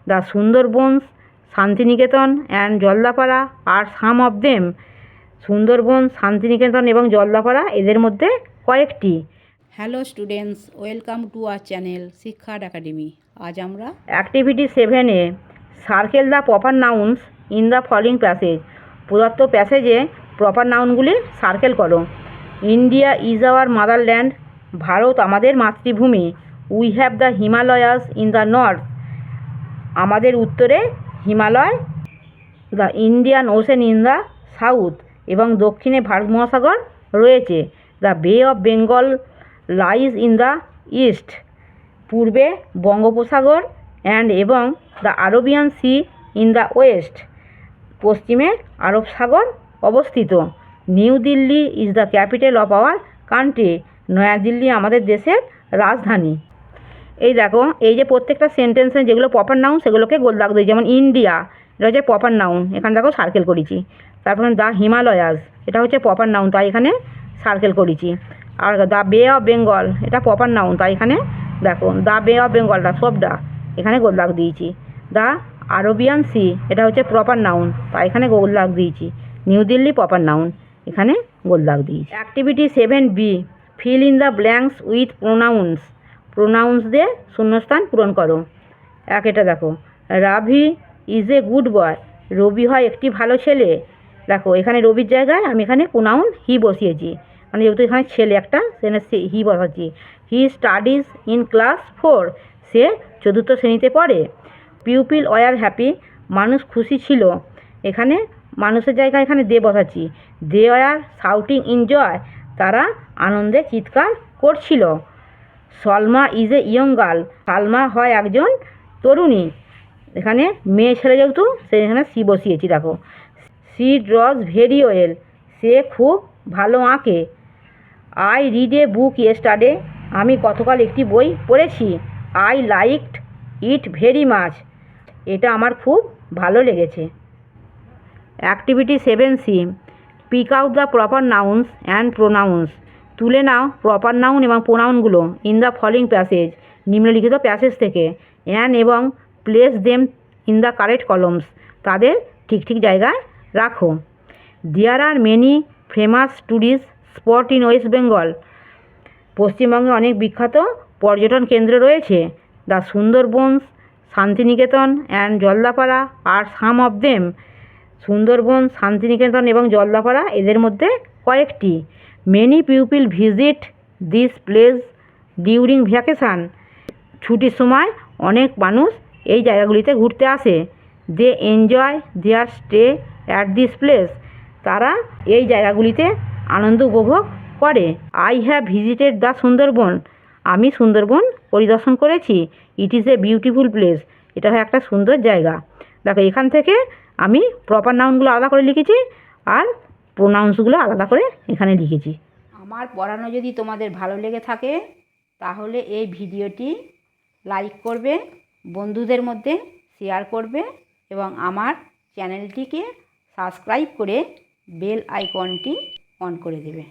The Sundarbans, Shantiniketan and Jaldapara R some of them. Sundarban, Shantiniketan এবং জলদাপাড়া এদের মধ্যে কয়েকটি। Hello students, welcome to our channel শিক্ষার একাডেমি। আজ আমরা অ্যাক্টিভিটি 7-এ circle the proper nouns in the following passage. প্রদত্ত প্যাসেজে প্রপার নাউনগুলি সার্কেল করো। India is our motherland. Bharat আমাদের মাতৃভূমি। We have the Himalayas in the north. আমাদের উত্তরে Himalaya. The Indian ocean in the south. এবং দক্ষিণে ভারত মহাসাগর রয়েছে। The bay of Bengal lies in the east. পূর্বে বঙ্গোপসাগর এবং the Arabian sea in the west. পশ্চিমে আরব সাগর অবস্থিত। New Delhi is the capital of our country. Naya Dilli আমাদের দেশের রাজধানী। এই দেখো, এই যে প্রত্যেকটা সেন্টেন্সে যেগুলো প্রপার নাউন সেগুলোকে গোল দাগ দিই। যেমন ইন্ডিয়া, এটা হচ্ছে প্রপার নাউন, এখানে দেখো সার্কেল করেছি। তারপরে দ্য হিমালয়াস, এটা হচ্ছে প্রপার নাউন, তাই এখানে সার্কেল করেছি। Are the bay of Bengal, এটা প্রপার নাউন, তাই এখানে দেখো দ্য বে অফ বেঙ্গলটা সবটা এখানে গোল দাগ দিয়েছি। দ্য আরবিয়ান সি, এটা হচ্ছে প্রপার নাউন, তাই এখানে গোল দাগ দিয়েছি। নিউ দিল্লি প্রপার নাউন, এখানে গোল দাগ দিয়েছি। Activity 7B, fill in the blanks with pronouns. Pronouns দিয়ে শূন্যস্থান পূরণ করো। এটা দেখো, Ravi is a good boy. Ravi হয় একটি ভালো ছেলে। দেখো এখানে রবির জায়গায় আমি এখানে প্রোনাউন হি বসিয়েছি, মানে যেহেতু এখানে ছেলে একটা সেখানে হি বসাচ্ছি। He studies in class 4। সে 4র্থ শ্রেণীতে পড়ে। পিউপিল ওয়ার হ্যাপি, মানুষ খুশি ছিল। এখানে মানুষের জায়গায় এখানে দে বসাচ্ছি। They were shouting in joy, তারা আনন্দে চিৎকার করছিল। Salma is a young girl, Salma হয় একজন তরুণী। এখানে মেয়ে ছেলে যেহেতু সেখানে সি বসিয়েছি। দেখো, সি ড্রজ ভেরি ওয়েল, সে খুব ভালো আঁকে। I read a book yesterday, আমি গতকাল একটি বই পড়েছি। I liked it very much, এটা আমার খুব ভালো লেগেছে। Activity 7C, pick out the proper nouns and pronouns. তুলে নাও প্রপার নাউন এবং প্রোনাউনগুলো ইন দ্য ফলোইং প্যাসেজ, নিম্নলিখিত প্যাসেজ থেকে। এবং place them in the correct columns, তাদের ঠিক ঠিক জায়গায় রাখো। There are many famous tourist spot in west Bengal. পশ্চিমবঙ্গে অনেক বিখ্যাত পর্যটন কেন্দ্র রয়েছে। The Sundarbans, Shantiniketan and Jaldapara R some of them. Sundarban, Shantiniketan এবং জলদাপাড়া এদের মধ্যে কয়েকটি। Many pupil visit this place during vacation. ছুটির সময় অনেক মানুষ এই জায়গাগুলিতে ঘুরতে আসে। They enjoy their stay at this place, তারা এই জায়গাগুলিতে আনন্দ উপভোগ করে। I have visited the Sundarban, আমি সুন্দরবন পরিদর্শন করেছি। It is a beautiful place, এটা হয় একটা সুন্দর জায়গা। দেখো এখান থেকে আমি প্রপার নাউনগুলো আলাদা করে লিখেছি আর প্রোনাউন্সগুলো আলাদা করে এখানে লিখেছি। আমার পড়ানো যদি তোমাদের ভালো লেগে থাকে তাহলে এই ভিডিওটি লাইক করবে, বন্ধুদের মধ্যে শেয়ার করবে এবং আমার চ্যানেলটিকে সাবস্ক্রাইব করে বেল আইকনটি অন করে দেবে।